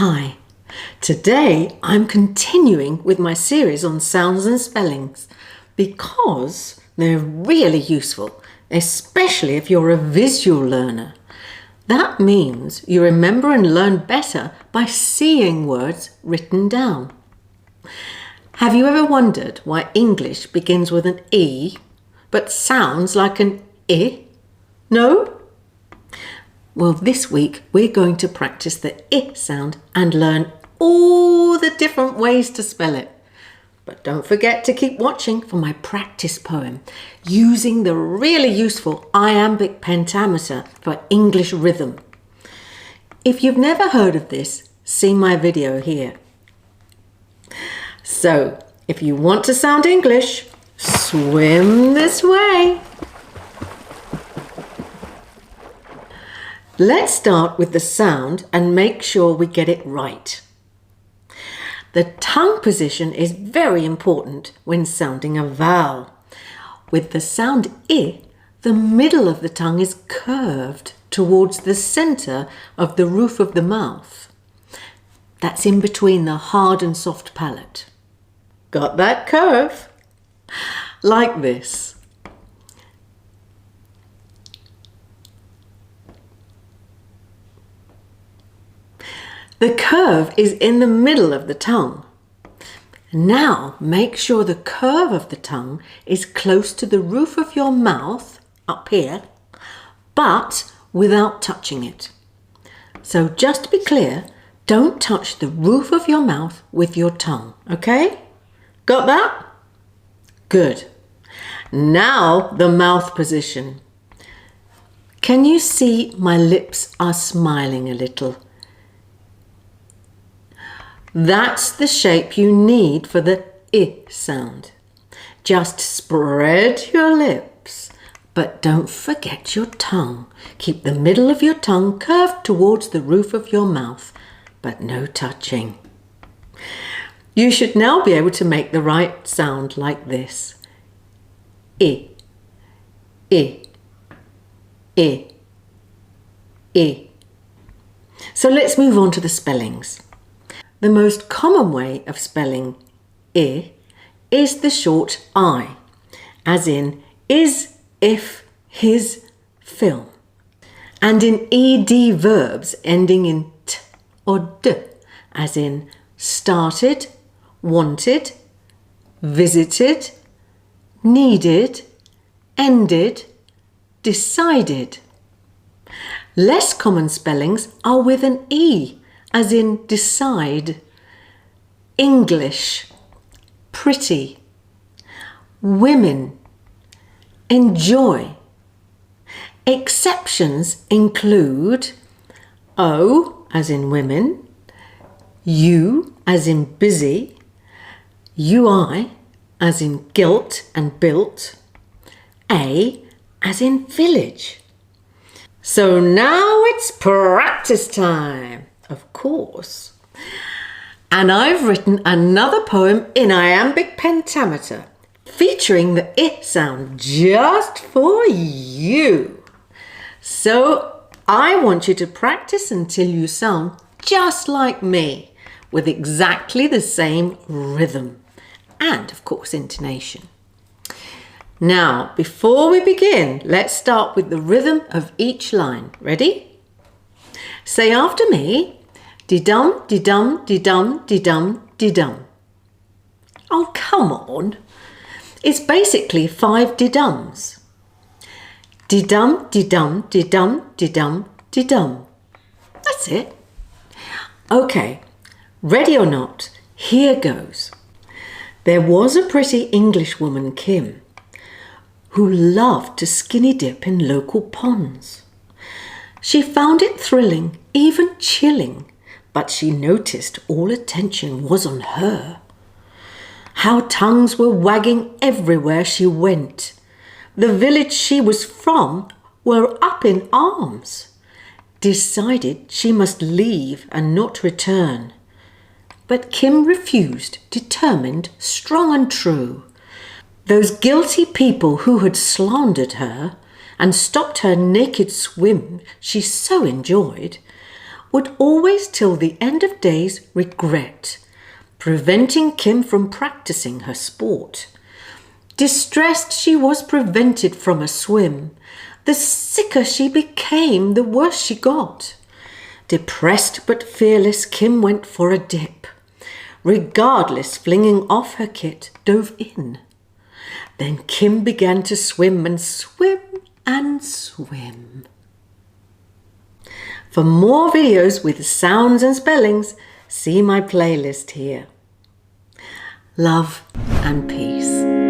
Hi, today I'm continuing with my series on sounds and spellings because they're really useful, especially if you're a visual learner. That means you remember and learn better by seeing words written down. Have you ever wondered why English begins with an E but sounds like an I? No? Well, this week we're going to practice the I sound and learn all the different ways to spell it. But don't forget to keep watching for my practice poem using the really useful Iambic Pentameter for English rhythm. If you've never heard of this, see my video here. So, if you want to sound English, swim this way. Let's start with the sound and make sure we get it right. The tongue position is very important when sounding a vowel. With the sound I, the middle of the tongue is curved towards the center of the roof of the mouth. That's in between the hard and soft palate. Got that curve? Like this. The curve is in the middle of the tongue. Now make sure the curve of the tongue is close to the roof of your mouth, up here, but without touching it. So just to be clear, don't touch the roof of your mouth with your tongue, okay? Got that? Good. Now the mouth position. Can you see my lips are smiling a little? That's the shape you need for the I sound. Just spread your lips, but don't forget your tongue. Keep the middle of your tongue curved towards the roof of your mouth, but no touching. You should now be able to make the right sound like this. I, I, I, I. So let's move on to the spellings. The most common way of spelling I is the short I, as in is, if, his, film. And in ed verbs ending in t or d, as in started, wanted, visited, needed, ended, decided. Less common spellings are with an E, as in decide, English, pretty, women, enjoy. Exceptions include O as in women, U as in busy, UI as in guilt and built, A as in village. So now it's practice time. Of course. And I've written another poem in Iambic Pentameter featuring the I sound just for you. So I want you to practice until you sound just like me with exactly the same rhythm and of course intonation. Now before we begin, let's start with the rhythm of each line. Ready? Say after me. Di-dum, di-dum, di-dum, di-dum, di-dum. Oh, come on. It's basically 5 di-dums. Di-dum, di-dum, di-dum, di-dum, di-dum. That's it. Okay, ready or not, here goes. There was a pretty English woman, Kim, who loved to skinny dip in local ponds. She found it thrilling, even chilling, but she noticed all attention was on her. How tongues were wagging everywhere she went. The village she was from were up in arms. Decided she must leave and not return. But Kim refused, determined, strong and true. Those guilty people who had slandered her and stopped her naked swim she so enjoyed would always till the end of days regret, preventing Kim from practicing her sport. Distressed she was prevented from a swim. The sicker she became, the worse she got. Depressed but fearless, Kim went for a dip. Regardless, flinging off her kit, dove in. Then Kim began to swim and swim and swim. For more videos with sounds and spellings, see my playlist here. Love and peace.